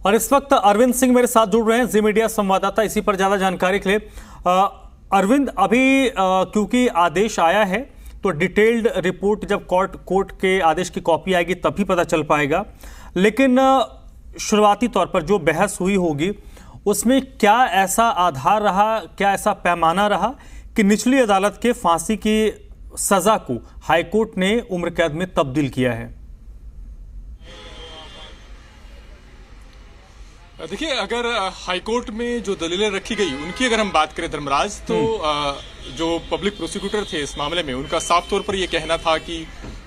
और इस वक्त अरविंद सिंह मेरे साथ जुड़ रहे हैं, जी मीडिया संवाददाता, इसी पर ज्यादा जानकारी के लिए। अरविंद, अभी क्योंकि आदेश आया है तो डिटेल्ड रिपोर्ट जब कोर्ट के आदेश की कॉपी आएगी तभी पता चल पाएगा, लेकिन शुरुआती तौर पर जो बहस हुई होगी उसमें क्या ऐसा आधार रहा, क्या ऐसा पैमाना रहा कि निचली अदालत के फांसी की सजा को हाईकोर्ट ने उम्र कैद में तब्दील किया है? देखिए, अगर हाईकोर्ट में जो दलीलें रखी गई उनकी अगर हम बात करें धर्मराज, तो जो पब्लिक प्रोसिक्यूटर थे इस मामले में, उनका साफ तौर पर यह कहना था कि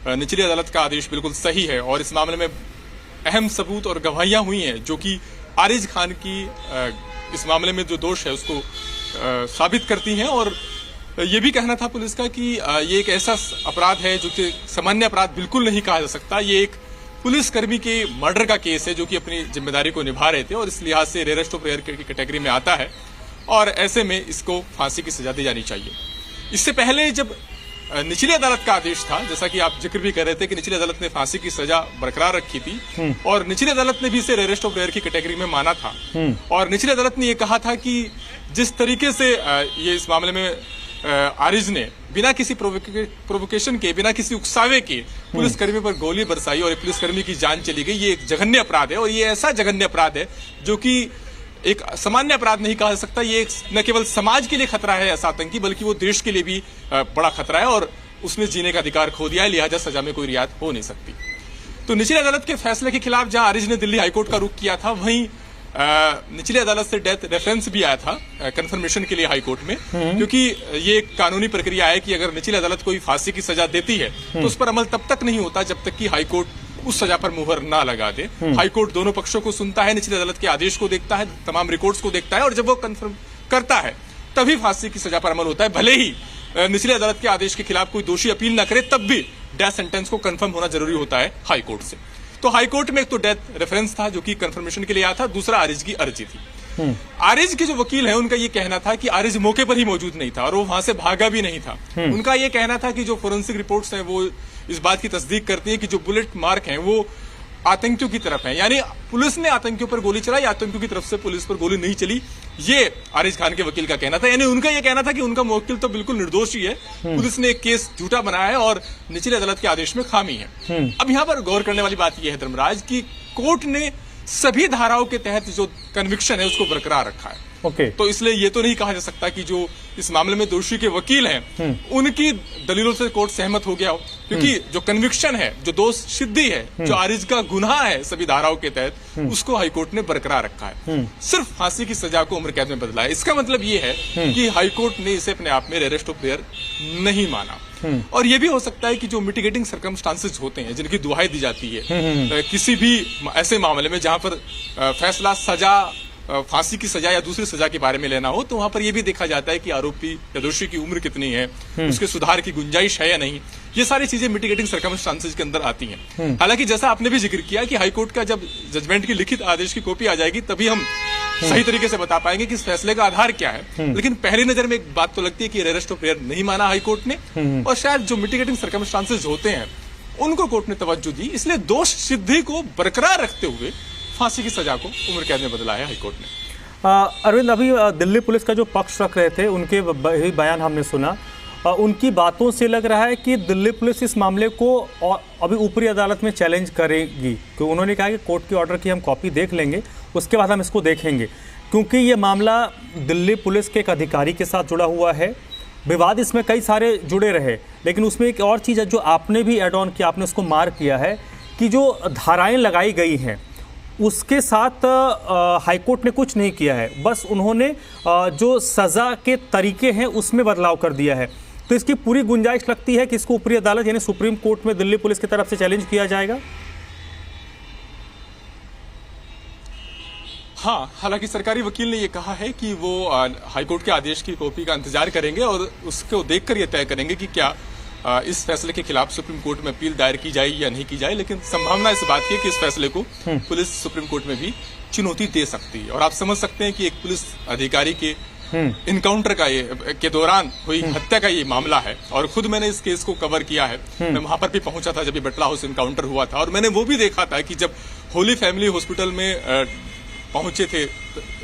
निचली अदालत का आदेश बिल्कुल सही है और इस मामले में अहम सबूत और गवाहियां हुई हैं जो कि आरिज खान की इस मामले में जो दोष है उसको साबित करती हैं। और ये भी कहना था पुलिस का कि ये एक ऐसा अपराध है जो कि सामान्य अपराध बिल्कुल नहीं कहा जा सकता, ये एक पुलिसकर्मी के मर्डर का केस है जो कि अपनी जिम्मेदारी को निभा रहे थे और इस लिहाज से रेयरेस्ट ऑफ रेयर की कैटेगरी में आता है और ऐसे में इसको फांसी की सजा दी जानी चाहिए। इससे पहले जब निचली अदालत का आदेश था, जैसा कि आप जिक्र भी कर रहे थे कि निचली अदालत ने फांसी की सजा बरकरार रखी थी और निचली अदालत ने भी इसे रेयरेस्ट ऑफ रेयर की कैटेगरी में माना था और निचली अदालत ने यह कहा था कि जिस तरीके से ये इस मामले में आरिज ने बिना किसी प्रोवोकेशन के, बिना किसी उकसावे के पुलिसकर्मी पर गोली बरसाई और एक पुलिसकर्मी की जान चली गई, ये एक जघन्य अपराध है और ये ऐसा जघन्य अपराध है जो कि एक सामान्य अपराध नहीं कहा जा सकता। ये एक न केवल समाज के लिए खतरा है ऐसा आतंकी, बल्कि वो देश के लिए भी बड़ा खतरा है और उसने जीने का अधिकार खो दिया है, लिहाजा सजा में कोई रियायत हो नहीं सकती। तो निचली अदालत के फैसले के खिलाफ जहां आरिज ने दिल्ली हाईकोर्ट का रुख किया था, वहीं निचली अदालत से डेथ रेफरेंस भी आया था कंफर्मेशन के लिए हाईकोर्ट में, क्योंकि ये एक कानूनी प्रक्रिया है कि अगर निचली अदालत कोई फांसी की सजा देती है तो उस पर अमल तब तक नहीं होता जब तक कि हाईकोर्ट उस सजा पर मुहर ना लगा दे। हाईकोर्ट दोनों पक्षों को सुनता है, निचली अदालत के आदेश को देखता है, तमाम रिकॉर्ड्स को देखता है और जब वो कंफर्म करता है तभी फांसी की सजा पर अमल होता है। भले ही निचली अदालत के आदेश के खिलाफ कोई दोषी अपील न करे, तब भी डेथ सेंटेंस को कंफर्म होना जरूरी होता है हाईकोर्ट से। तो हाईकोर्ट में एक तो डेथ रेफरेंस था जो कि कंफर्मेशन के लिए आया था, दूसरा आरिज की अर्जी थी। आरिज के जो वकील हैं उनका ये कहना था कि आरिज मौके पर ही मौजूद नहीं था और वो वहां से भागा भी नहीं था। उनका ये कहना था कि जो फोरेंसिक रिपोर्ट्स हैं वो इस बात की तस्दीक करती है कि जो बुलेट मार्क हैं वो आतंकियों की तरफ है, यानी पुलिस ने आतंकियों पर गोली चलाई, आतंकियों की तरफ से पुलिस पर गोली नहीं चली, ये आरिज खान के वकील का कहना था। यानी उनका यह कहना था कि उनका मुवक्किल तो बिल्कुल निर्दोष ही है, पुलिस ने एक केस झूठा बनाया है और निचली अदालत के आदेश में खामी है। अब यहाँ पर गौर करने वाली बात यह है धर्मराज की कोर्ट ने सभी धाराओं के तहत जो कन्विक्शन है उसको बरकरार रखा है। तो इसलिए ये तो नहीं कहा जा सकता कि जो इस मामले में दोषी के वकील हैं उनकी दलीलों से कोर्ट सहमत हो गया हो, क्योंकि जो कन्विक्शन है, जो दोष सिद्धि है, जो आरिज का गुनाह है सभी धाराओं के तहत, उसको हाईकोर्ट ने बरकरार रखा है, सिर्फ फांसी की सजा को उम्र कैद में बदला है। इसका मतलब ये है कि हाईकोर्ट ने इसे अपने आप में रेयरेस्ट ऑफ रेयर नहीं माना। और ये भी हो सकता है कि जो मिटिगेटिंग सर्कमस्टांसेस होते हैं, जिनकी दुहाई दी जाती है किसी भी ऐसे मामले में जहां पर फैसला सजा, फांसी की सजा या दूसरी सजा के बारे में लेना हो, तो वहां पर यह भी देखा जाता है कि आरोपी या दोषी की उम्र कितनी है, उसके सुधार की गुंजाइश है या नहीं। ये सारी चीजें मिटिगेटिंग सर्कमस्टांसेस के अंदर आती हैं। हालांकि जैसा आपने भी जिक्र किया कि हाईकोर्ट का जब जजमेंट की लिखित आदेश की कॉपी आ जाएगी तभी हम सही तरीके से बता पाएंगे कि इस फैसले का आधार क्या है। लेकिन पहली नजर में एक बात तो लगती है कि रेयरेस्ट ऑफ रेयर नहीं माना हाईकोर्ट ने और शायद जो मिटिगेटिंग सर्कमस्टांसेस होते हैं उनको कोर्ट ने तवज्जो दी, इसलिए दोष सिद्धि को बरकरार रखते हुए फांसी की सजा को उम्र कैद में बदला है हाईकोर्ट ने। अरविंद, अभी दिल्ली पुलिस का जो पक्ष रख रहे थे उनके बयान हमने सुना, उनकी बातों से लग रहा है कि दिल्ली पुलिस इस मामले को अभी ऊपरी अदालत में चैलेंज करेगी, क्योंकि उन्होंने कहा कि कोर्ट की ऑर्डर की हम कॉपी देख लेंगे, उसके बाद हम इसको देखेंगे, क्योंकि ये मामला दिल्ली पुलिस के एक अधिकारी के साथ जुड़ा हुआ है। विवाद इसमें कई सारे जुड़े रहे, लेकिन उसमें एक और चीज़ है जो आपने भी एड ऑन किया, आपने उसको मार्क किया है कि जो धाराएं लगाई गई हैं उसके साथ हाईकोर्ट ने कुछ नहीं किया है, बस उन्होंने जो सज़ा के तरीके हैं उसमें बदलाव कर दिया है। तो इसकी पूरी गुंजाइश लगती है कि इसको ऊपरी अदालत यानी सुप्रीम कोर्ट में दिल्ली पुलिस की तरफ से चैलेंज किया जाएगा। हाँ, हालांकि सरकारी वकील ने यह कहा है कि वो हाईकोर्ट के आदेश की कॉपी का इंतजार करेंगे और उसको देखकर यह तय करेंगे कि क्या इस फैसले के खिलाफ सुप्रीम कोर्ट में अपील दायर की जाए या नहीं की जाए। लेकिन संभावना इस बात की है कि इस फैसले को पुलिस सुप्रीम कोर्ट में भी चुनौती दे सकती है। और आप समझ सकते हैं कि एक पुलिस अधिकारी के इनकाउंटर का के दौरान हुई हत्या का ये मामला है और खुद मैंने इस केस को कवर किया है। मैं वहां पर भी पहुंचा था जब ये बटला हाउस इनकाउंटर हुआ था और मैंने वो भी देखा था कि जब होली फैमिली हॉस्पिटल में पहुंचे थे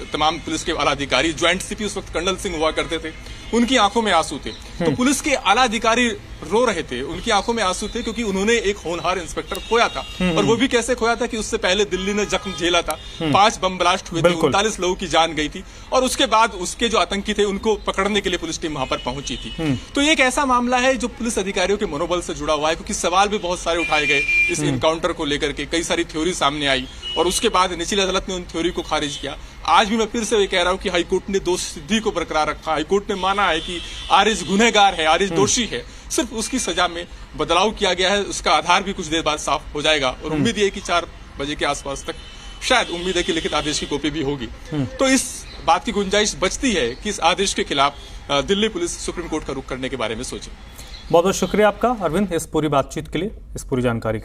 तमाम पुलिस के आला अधिकारी, ज्वाइंट सीपी उस वक्त कर्नल सिंह हुआ करते थे, उनकी आंखों में आंसू थे। तो पुलिस के आला अधिकारी रो रहे थे, उनकी आंखों में आंसू थे, क्योंकि उन्होंने एक होनहार इंस्पेक्टर खोया था। और वो भी कैसे खोया था कि उससे पहले दिल्ली ने जख्म झेला था, 5 बम ब्लास्ट हुए थे, 39 लोगों की जान गई थी, और उसके बाद उसके जो आतंकी थे उनको पकड़ने के लिए पुलिस टीम वहां पर पहुंची थी। तो ये एक ऐसा मामला है जो पुलिस अधिकारियों के मनोबल से जुड़ा हुआ है, क्योंकि सवाल भी बहुत सारे उठाए गए इस इनकाउंटर को लेकर के, कई सारी थ्योरी सामने आई और उसके बाद निचली अदालत ने उन थ्योरी को खारिज किया। आज भी मैं फिर से ये कह रहा हूं कि हाईकोर्ट ने दोष सिद्धि को बरकरार रखा। हाईकोर्ट ने माना है कि आरिज गुनहगार है, आरिज दोषी है, सिर्फ उसकी सजा में बदलाव किया गया है। उसका आधार भी कुछ देर बाद साफ हो जाएगा और उम्मीद है कि 4 बजे के आसपास तक शायद उम्मीद है कि लिखित आदेश की कॉपी भी होगी। तो इस बात की गुंजाइश बचती है कि इस आदेश के खिलाफ दिल्ली पुलिस सुप्रीम कोर्ट का रुख करने के बारे में सोचे। बहुत बहुत शुक्रिया आपका अरविंद, इस पूरी बातचीत के लिए, इस पूरी जानकारी के लिए।